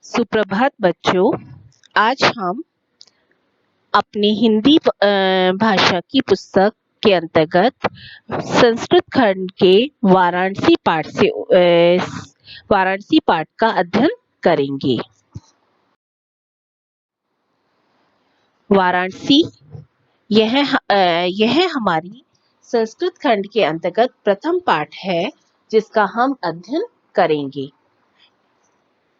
सुप्रभात बच्चों। आज हम अपनी हिंदी भाषा की पुस्तक के अंतर्गत संस्कृत खंड के वाराणसी पाठ का अध्ययन करेंगे। वाराणसी यह हमारी संस्कृत खंड के अंतर्गत प्रथम पाठ है जिसका हम अध्ययन करेंगे।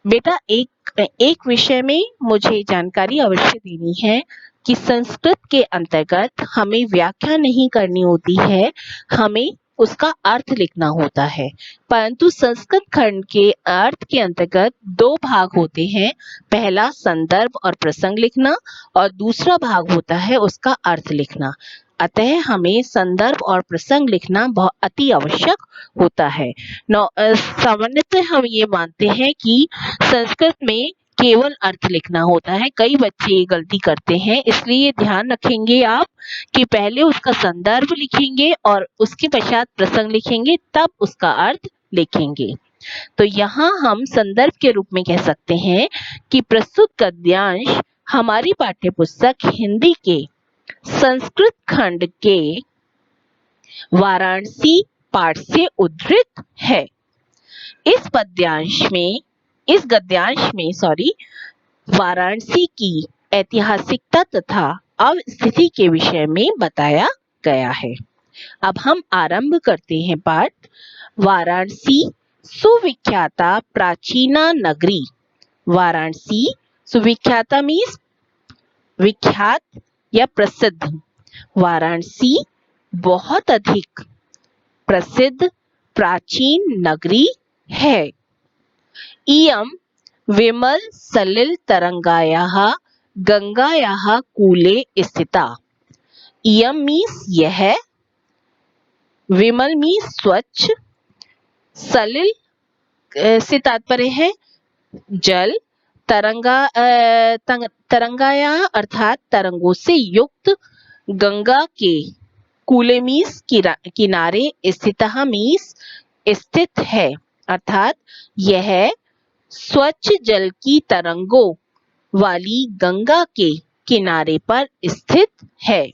बेटा, एक विषय में मुझे जानकारी अवश्य देनी है कि संस्कृत के अंतर्गत हमें व्याख्या नहीं करनी होती है, हमें उसका अर्थ लिखना होता है। परंतु संस्कृत खंड के अर्थ के अंतर्गत दो भाग होते हैं। पहला संदर्भ और प्रसंग लिखना और दूसरा भाग होता है उसका अर्थ लिखना। अतः हमें संदर्भ और प्रसंग लिखना बहुत अति आवश्यक होता है। सामान्यतः हम ये मानते हैं कि संस्कृत में केवल अर्थ लिखना होता है। कई बच्चे ये गलती करते हैं, इसलिए ध्यान रखेंगे आप कि पहले उसका संदर्भ लिखेंगे और उसके पश्चात प्रसंग लिखेंगे, तब उसका अर्थ लिखेंगे। तो यहाँ हम संदर्भ के रूप में कह सकते हैं कि प्रस्तुत गद्यांश हमारी पाठ्य पुस्तक हिंदी के संस्कृत खंड के वाराणसी पाठ से उद्धृत है। इस गद्यांश में वाराणसी की ऐतिहासिकता तथा अवस्थिति के विषय में बताया गया है। अब हम आरंभ करते हैं पाठ। वाराणसी सुविख्याता प्राचीना नगरी। वाराणसी सुविख्याता मीन्स विख्यात या प्रसिद्ध। वाराणसी बहुत अधिक प्रसिद्ध प्राचीन नगरी है। इयं विमल सलिल तरंगायाः गंगायाः कूले स्थिता। इयं मीन्स यह, विमल मीन्स स्वच्छ, सलिल से तात्पर्य है जल, तरंगाया अर्थात तरंगों से युक्त, गंगा के, कूले मीन्स किनारे, स्थितः मीन्स स्थित है, अर्थात यह स्वच्छ जल की तरंगों वाली गंगा के किनारे पर स्थित है।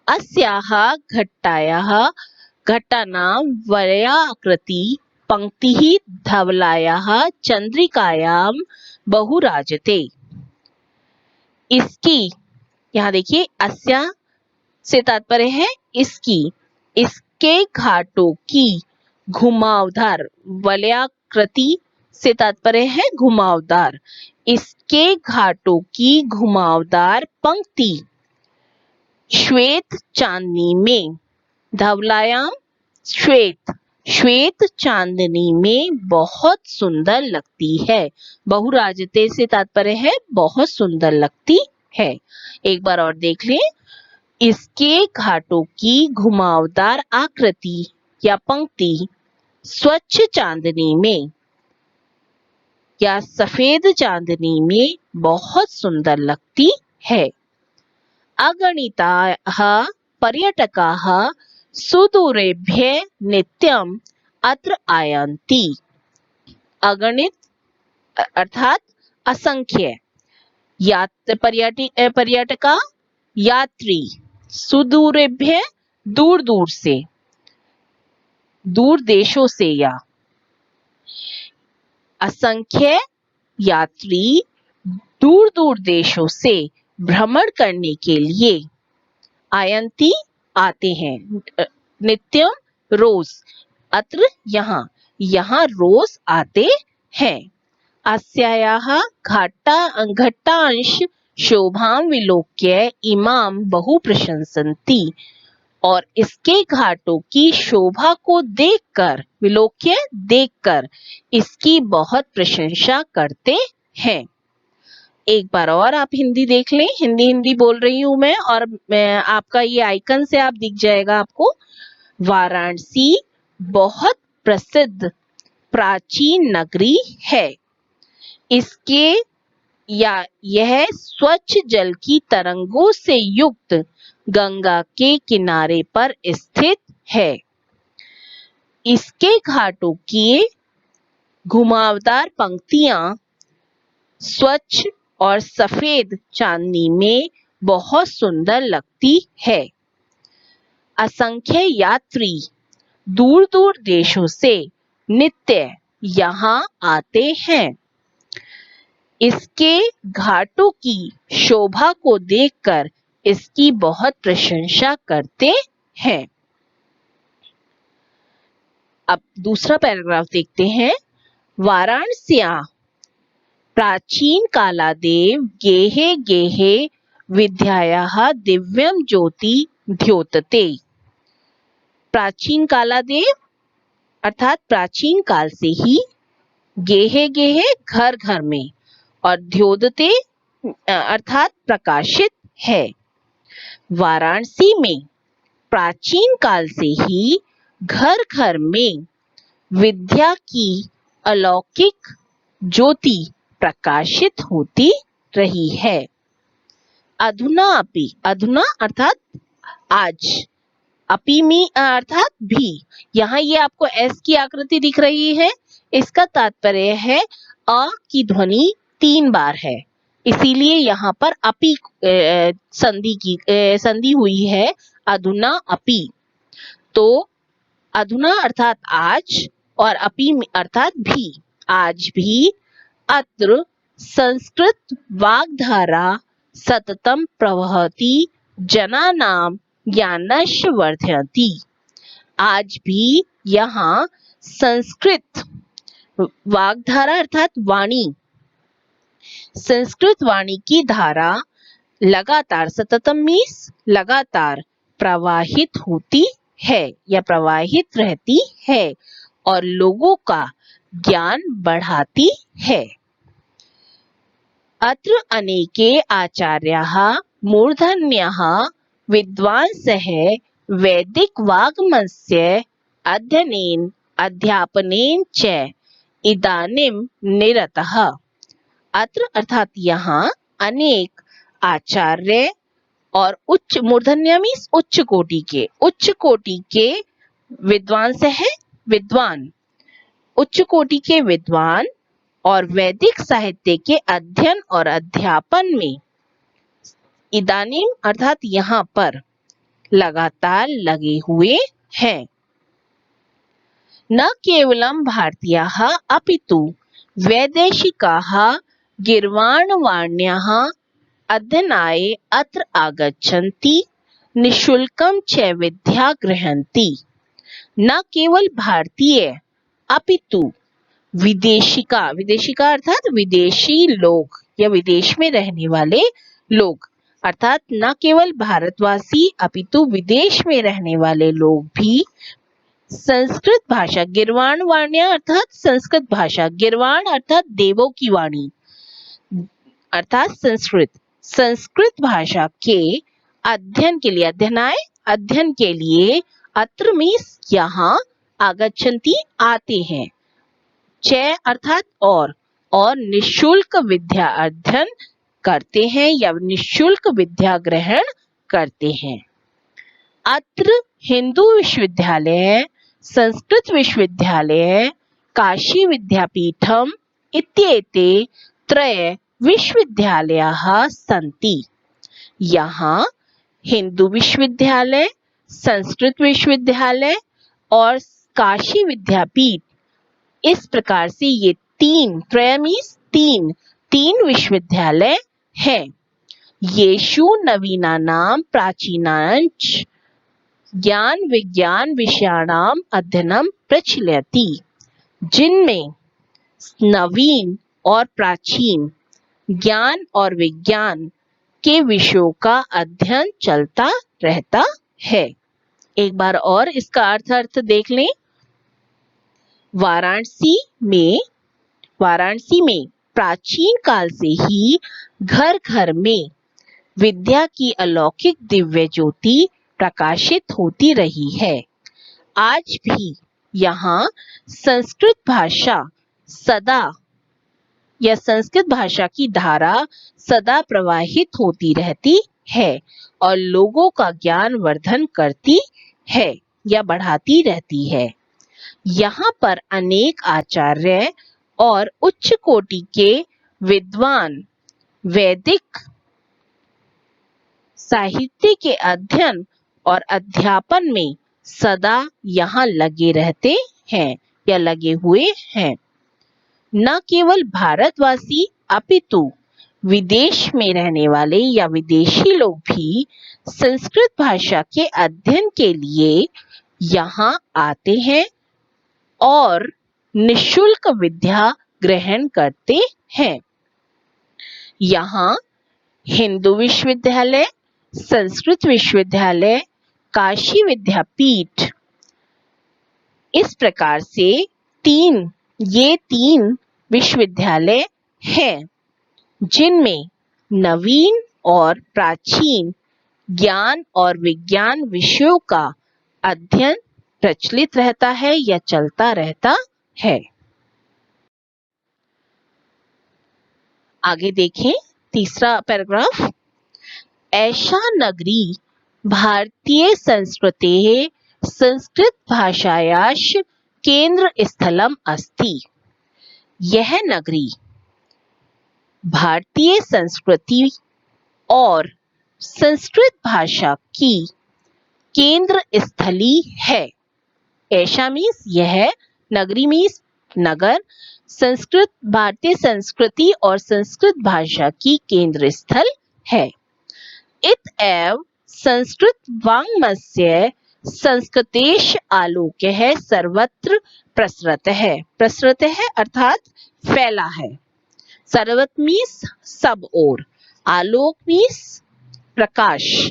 अस्याः घट्टायाः घट्टानां वलयाकृति पंक्तिः धवलायाः चंद्रिकायां बहुराजते। इसकी, यहाँ देखिए, अस्या से तात्पर्य है इसकी, इसके घाटों की घुमावदार, वलयाकृति से तात्पर्य है घुमावदार, इसके घाटों की घुमावदार पंक्ति श्वेत चांदनी में, धवलायाम श्वेत, श्वेत चांदनी में बहुत सुंदर लगती है। बहुराजते से तात्पर्य है बहुत सुंदर लगती है। एक बार और देख लें। इसके घाटों की घुमावदार आकृति या पंक्ति स्वच्छ चांदनी में या सफेद चांदनी में बहुत सुंदर लगती है। अगणिताः पर्यटकाः सुदूरेभ्यः नित्यम् अत्र आयान्ति। अगणित अर्थात असंख्य, पर्यटका यात्री, सुदूरेभ्यः दूर दूर से, दूर देशों से, या असंख्य यात्री दूर दूर देशों से भ्रमण करने के लिए आयंती आते हैं। नित्यम रोज, अत्र यहाँ रोज आते हैं। अस्यायाः घट्टांश शोभां विलोक्य इमां बहु प्रशंसन्ति। और इसके घाटों की शोभा को देखकर, विलोक्य देखकर, इसकी बहुत प्रशंसा करते हैं। एक बार और आप हिंदी देख लें। हिंदी बोल रही हूं मैं, और आपका ये आइकन से आप दिख जाएगा आपको। वाराणसी बहुत प्रसिद्ध प्राचीन नगरी है। यह स्वच्छ जल की तरंगों से युक्त गंगा के किनारे पर स्थित है। इसके घाटों की घुमावदार पंक्तियां स्वच्छ और सफेद चांदनी में बहुत सुंदर लगती है। असंख्य यात्री दूर दूर देशों से नित्य यहाँ आते हैं। इसके घाटों की शोभा को देखकर इसकी बहुत प्रशंसा करते हैं। अब दूसरा पैराग्राफ देखते हैं। वाराणस्यां प्राचीन कालादेव गेहे गेहे विद्यायाः दिव्यं ज्योति द्योतते। प्राचीन कालादेव अर्थात प्राचीन काल से ही, गेहे गेहे घर घर में, और द्योतते अर्थात प्रकाशित है। वाराणसी में प्राचीन काल से ही घर घर में विद्या की अलौकिक ज्योति प्रकाशित होती रही है। अधुना अपि, अधुना अर्थात आज, अपि में अर्थात भी। यहाँ ये आपको एस की आकृति दिख रही है, इसका तात्पर्य है अ की ध्वनि 3 बार है, इसीलिए यहाँ पर अपि संधि हुई है, अधुना अपि। तो अधुना अर्थात आज और अपि अर्थात भी, आज भी अत्र संस्कृत वाग्धारा सततं प्रवहति जनानां ज्ञानस्य वर्धयति। आज भी यहाँ संस्कृत वाग्धारा अर्थात वाणी, संस्कृत वाणी की धारा लगातार, सततम मीन्स लगातार, प्रवाहित होती है या प्रवाहित रहती है और लोगों का ज्ञान बढ़ाती है। अत्र अनेके आचार्याः मूर्धन्याः विद्वांसः वैदिक वाङ्मयस्य अध्ययनेन अध्यापनेन च इदानीं निरतः। अत्र अर्थात यहाँ अनेक आचार्य और उच्च, मूर्धन्य मीन्स उच्च कोटि के विद्वांस है, विद्वान, उच्च कोटि के विद्वान और वैदिक साहित्य के अध्ययन और अध्यापन में इदानीम अर्थात यहाँ पर लगातार लगे हुए हैं। न केवलं भारतीयाः अपितु वैदेशिकाः गीर्वाणवाण्याः अध्ययनाय अत्र आगच्छन्ति, निःशुल्कं च विद्या गृह्णन्ति। न केवल भारतीय अपितु विदेशिका, विदेशिका अर्थात विदेशी लोग या विदेश में रहने वाले लोग, अर्थात न केवल भारतवासी अपितु विदेश में रहने वाले लोग भी संस्कृत भाषा, गीर्वाण वाण्या अर्थात संस्कृत भाषा, गीर्वाण अर्थात देवों की वाणी अर्थात संस्कृत भाषा के अध्ययन के लिए, अध्ययन के लिए अत्र मीन्स यहाँ, आगच्छन्ति आते हैं, च अर्थात और निःशुल्क विद्या अध्ययन करते हैं या निःशुल्क विद्या ग्रहण करते हैं। अत्र हिंदू विश्वविद्यालय, संस्कृत विश्वविद्यालय, काशी विद्यापीठम इत्येते त्रय विश्वविद्यालयाः सन्ति। यहाँ हिंदू विश्वविद्यालय, संस्कृत विश्वविद्यालय और काशी विद्यापीठ, इस प्रकार से ये त्रय मीन्स तीन विश्वविद्यालय हैं। येषु नवीनानां प्राचीनांच ज्ञान विज्ञान विषयाणां अध्ययनं प्रचलति, जिनमें नवीन और प्राचीन ज्ञान और विज्ञान के विषयों का अध्ययन चलता रहता है। एक बार और इसका अर्थ देख लें। वाराणसी में प्राचीन काल से ही घर घर में विद्या की अलौकिक दिव्य ज्योति प्रकाशित होती रही है। आज भी यहाँ संस्कृत भाषा की धारा सदा प्रवाहित होती रहती है और लोगों का ज्ञान वर्धन करती है या बढ़ाती रहती है। यहाँ पर अनेक आचार्य और उच्च कोटि के विद्वान वैदिक साहित्य के अध्ययन और अध्यापन में सदा यहाँ लगे रहते हैं या लगे हुए हैं। न केवल भारतवासी अपितु विदेश में रहने वाले या विदेशी लोग भी संस्कृत भाषा के अध्ययन के लिए यहाँ आते हैं और निशुल्क विद्या ग्रहण करते हैं। यहाँ हिंदू विश्वविद्यालय, संस्कृत विश्वविद्यालय, काशी विद्यापीठ, इस प्रकार से ये तीन विश्वविद्यालय हैं जिनमें नवीन और प्राचीन ज्ञान और विज्ञान विषयों का अध्ययन प्रचलित रहता है या चलता रहता है। आगे देखें तीसरा पैराग्राफ। एषा नगरी भारतीय संस्कृतेः संस्कृत भाषायाः केंद्र स्थलम अस्ति। यह नगरी भारतीय संस्कृति और संस्कृत भाषा की केंद्र स्थली है। ऐसा मीन्स यह, नगरी मीन्स नगर, संस्कृत भारतीय संस्कृति और संस्कृत भाषा की केंद्र स्थल है। इत एव संस्कृत वाङ्मयस्य संस्कृतेश आलोक्यः सर्वत्र प्रसरतः। प्रसरतः अर्थात फैला है। सर्वत्र मीन्स सब ओर, आलोक मीन्स प्रकाश।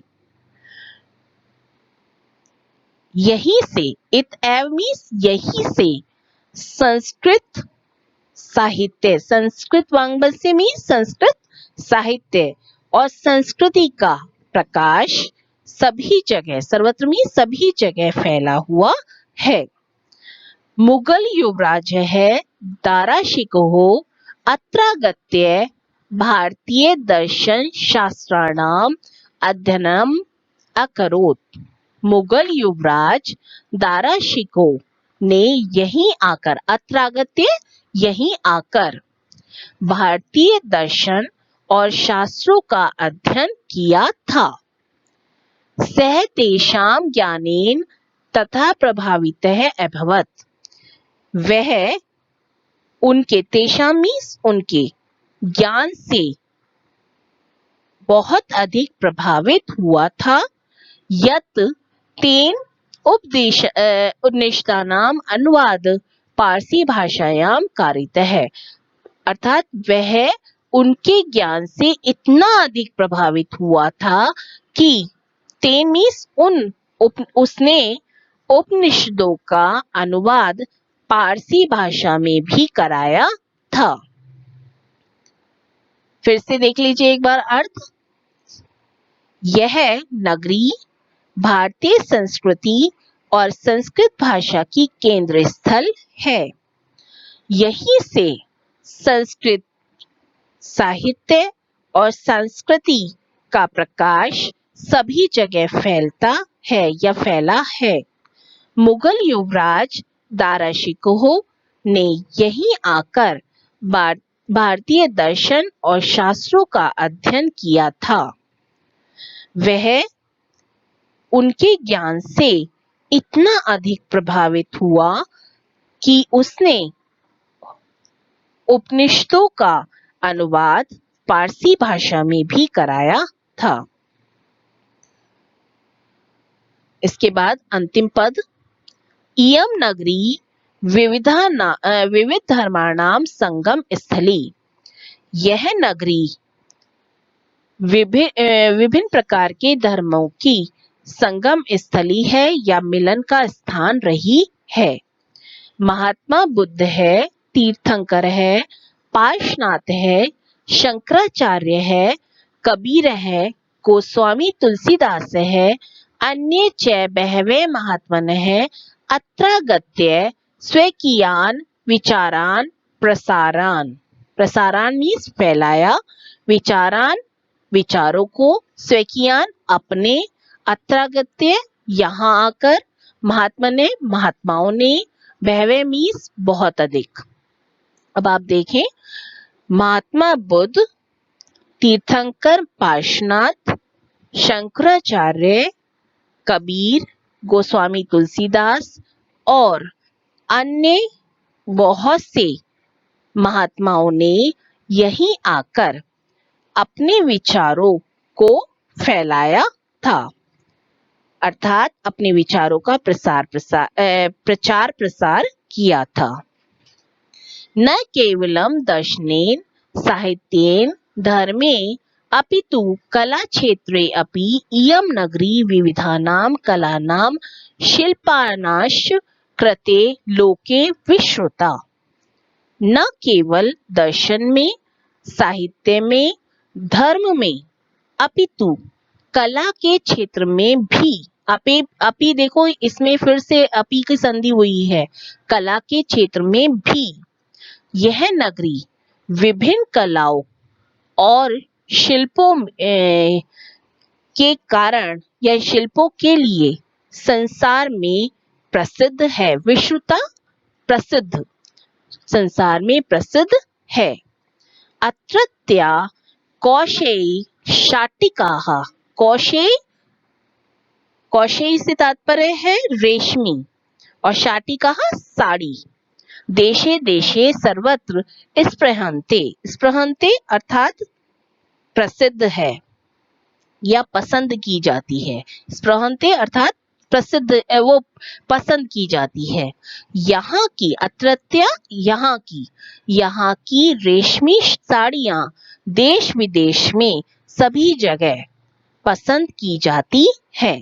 यही से, इत एव मीन्स यही से, संस्कृत साहित्य, संस्कृत वाङ्मय मीन्स संस्कृत साहित्य और संस्कृति का प्रकाश सभी जगह, सर्वत्र मीन्स सभी जगह फैला हुआ है। मुगल युवराज है दाराशिकोः अत्रागत्य भारतीय दर्शन शास्त्राणाम अध्ययनम अकरोत्। मुगल युवराज दाराशिको ने यहीं आकर, अत्रागत्य यहीं आकर, भारतीय दर्शन और शास्त्रों का अध्ययन किया था। सः तेषां ज्ञानेन तथा प्रभावितः अभवत्। वह उनके, तेषां मीन्स उनके, ज्ञान से बहुत अधिक प्रभावित हुआ था। यत् तेन उपनिषदानाम अनुवाद पारसी भाषायाम कारितः। अर्थात वह उनके ज्ञान से इतना अधिक प्रभावित हुआ था कि तेन मीन्स उसने उपनिषदों का अनुवाद पारसी भाषा में भी कराया था। फिर से देख लीजिए एक बार अर्थ। यह नगरी भारतीय संस्कृति और संस्कृत भाषा की केंद्र स्थल है। यहीं से संस्कृत साहित्य और संस्कृति का प्रकाश सभी जगह फैलता है या फैला है। मुगल युवराज दाराशिकोह ने यहीं आकर भारतीय दर्शन और शास्त्रों का अध्ययन किया था। वह उनके ज्ञान से इतना अधिक प्रभावित हुआ कि उसने उपनिषदों का अनुवाद पारसी भाषा में भी कराया था। इसके बाद अंतिम पद। इयं नगरी विविध धर्माणाम संगम स्थली। यह नगरी विभिन्न प्रकार के धर्मों की संगम स्थली है या मिलन का स्थान रही है। महात्मा बुद्ध है, तीर्थंकर है, पार्श्वनाथ है, शंकराचार्य है, कबीर है, गोस्वामी तुलसीदास है, अन्ये च बहवे महात्मनः है, अत्रागत्य स्वकीयान विचारान प्रसारान। प्रसारान मीन्स फैलाया, विचारान विचारों को, स्वकीयान अपने, अत्रागत्य यहाँ आकर, महात्मने महात्माओं ने, बहवे मीन्स बहुत अधिक। अब आप देखें महात्मा बुद्ध, तीर्थंकर पार्श्वनाथ, शंकराचार्य, कबीर, गोस्वामी तुलसीदास और अन्य बहुत से महात्माओं ने यहीं आकर अपने विचारों को फैलाया था, अर्थात अपने विचारों का प्रचार प्रसार किया था। न केवलम दर्शनेन साहित्येन धर्मे अपितु कलाक्षेत्रे अपि इयं नगरी विविधानां कलानां शिल्पानाश्च कृते लोके विश्रुता। न केवल दर्शन में, साहित्य में, धर्म में, अपितु कला के क्षेत्र में भी, अपी देखो इसमें फिर से अपी की संधि हुई है, कला के क्षेत्र में भी यह नगरी विभिन्न कलाओं और शिल्पों के कारण या शिल्पों के लिए संसार में प्रसिद्ध है। विश्रुता प्रसिद्ध, संसार में प्रसिद्ध है। अत्रत्या कौशेयी शाटिकाः, कौशेयी से तात्पर्य है रेशमी और शाटिकाः साड़ी। देशे देशे सर्वत्र स्पृहन्ते अर्थात प्रसिद्ध है या पसंद की जाती है। स्पृहन्ते अर्थात प्रसिद्ध, वो पसंद की जाती है। यहाँ की अत्रत्या, यहाँ की रेशमी साड़ियाँ देश विदेश में सभी जगह पसंद की जाती है।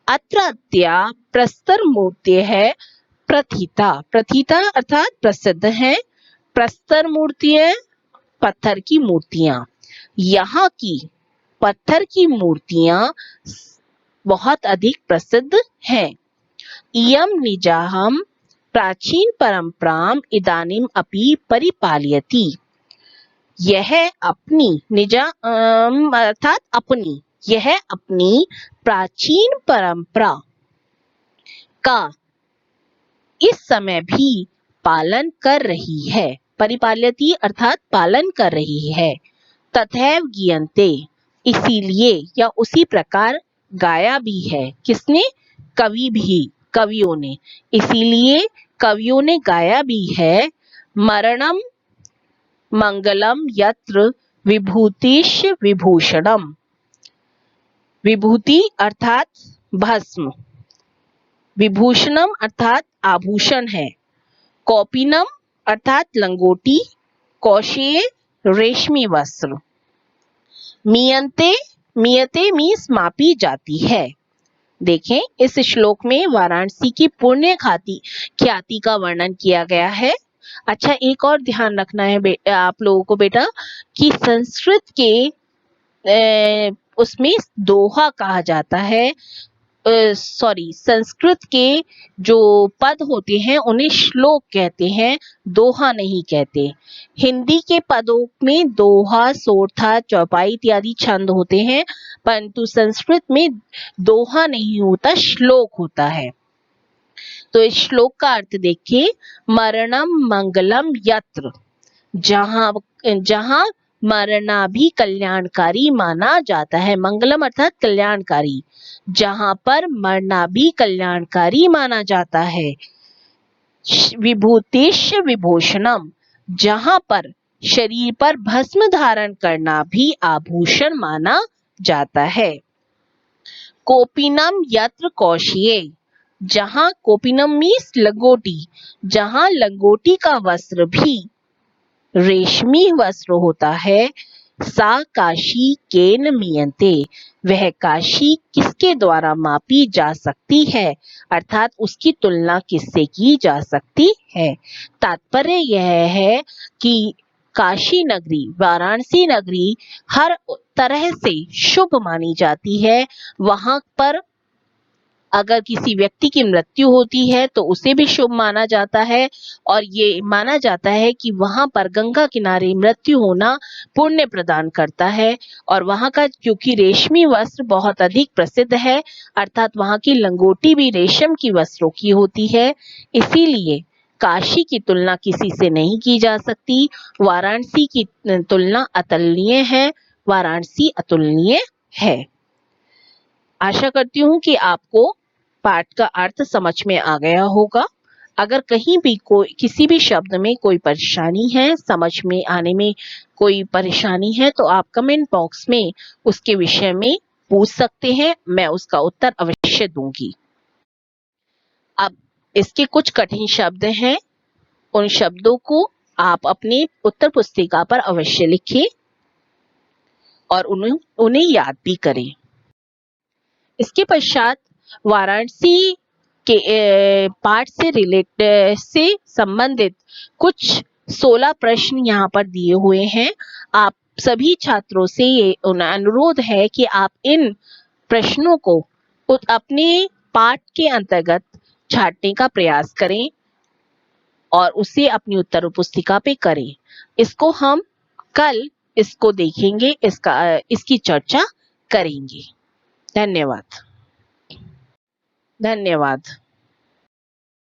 अत्रत्या प्रस्तर मूर्ति है प्रथिता, प्रथिता अर्थात प्रसिद्ध है। प्रस्तर मूर्तियां पत्थर की मूर्तियां, यहाँ की पत्थर की मूर्तियां बहुत अधिक प्रसिद्ध हैं। इयं निजाहं प्राचीन परंपराम इदानीम अपि परिपालयति। यह अपनी अर्थात अपनी, यह अपनी प्राचीन परंपरा का इस समय भी पालन कर रही है। परिपालयति अर्थात पालन कर रही है। तथैव गीयन्ते, इसीलिए या उसी प्रकार गाया भी है। किसने? कवियों ने। इसीलिए कवियों ने गाया भी है। मरणम मंगलम यत्र विभूतिश विभूषणम। विभूति अर्थात भस्म, विभूषणम अर्थात आभूषण है। कौपीनम अर्थात लंगोटी, कौशेय रेशमी वस्त्र। मीयते मीन्स मापी जाती है। देखें, इस श्लोक में वाराणसी की पुण्य ख्याति का वर्णन किया गया है। अच्छा, एक और ध्यान रखना है आप लोगों को बेटा, कि संस्कृत के उसमें दोहा कहा जाता है। संस्कृत के जो पद होते हैं उन्हें श्लोक कहते हैं, दोहा नहीं कहते। हिंदी के पदों में दोहा, सोरठा, चौपाई इत्यादि छंद होते हैं, परंतु संस्कृत में दोहा नहीं होता, श्लोक होता है। तो इस श्लोक का अर्थ देखिए, मरणम मंगलम यत्र, जहां मरना भी कल्याणकारी माना जाता है। मंगलम अर्थात कल्याणकारी, जहां पर मरना भी कल्याणकारी माना जाता है। विभूतिश विभूषणम, जहां पर शरीर पर भस्म धारण करना भी आभूषण माना जाता है। कोपिनम यत्र कौशिये, जहां कोपिनम मीन्स लंगोटी, जहां लंगोटी का वस्त्र भी रेशमी वस्त्र होता है। सा काशी केन मीयन्ते, वह काशी किसके द्वारा मापी जा सकती है, अर्थात उसकी तुलना किससे की जा सकती है। तात्पर्य यह है कि काशी नगरी, वाराणसी नगरी हर तरह से शुभ मानी जाती है। वहां पर अगर किसी व्यक्ति की मृत्यु होती है तो उसे भी शुभ माना जाता है, और ये माना जाता है कि वहां पर गंगा किनारे मृत्यु होना पुण्य प्रदान करता है। और वहां का क्योंकि रेशमी वस्त्र बहुत अधिक प्रसिद्ध है, अर्थात वहां की लंगोटी भी रेशम की वस्त्रों की होती है, इसीलिए काशी की तुलना किसी से नहीं की जा सकती। वाराणसी की तुलना अतुलनीय है। वाराणसी अतुलनीय है। आशा करती हूँ कि आपको पाठ का अर्थ समझ में आ गया होगा। अगर कहीं भी कोई किसी भी शब्द में कोई परेशानी है, समझ में आने में कोई परेशानी है, तो आप कमेंट बॉक्स में उसके विषय में पूछ सकते हैं। मैं उसका उत्तर अवश्य दूंगी। अब इसके कुछ कठिन शब्द हैं। उन शब्दों को आप अपनी उत्तर पुस्तिका पर अवश्य लिखें और उन्हें याद भी करें। इसके पश्चात वाराणसी के पाठ से संबंधित कुछ 16 प्रश्न यहाँ पर दिए हुए हैं। आप सभी छात्रों से ये अनुरोध है कि आप इन प्रश्नों को अपने पाठ के अंतर्गत छांटने का प्रयास करें और उसे अपनी उत्तर पुस्तिका पे करें। इसको हम कल इसको देखेंगे, इसकी चर्चा करेंगे। धन्यवाद। धन्यवाद।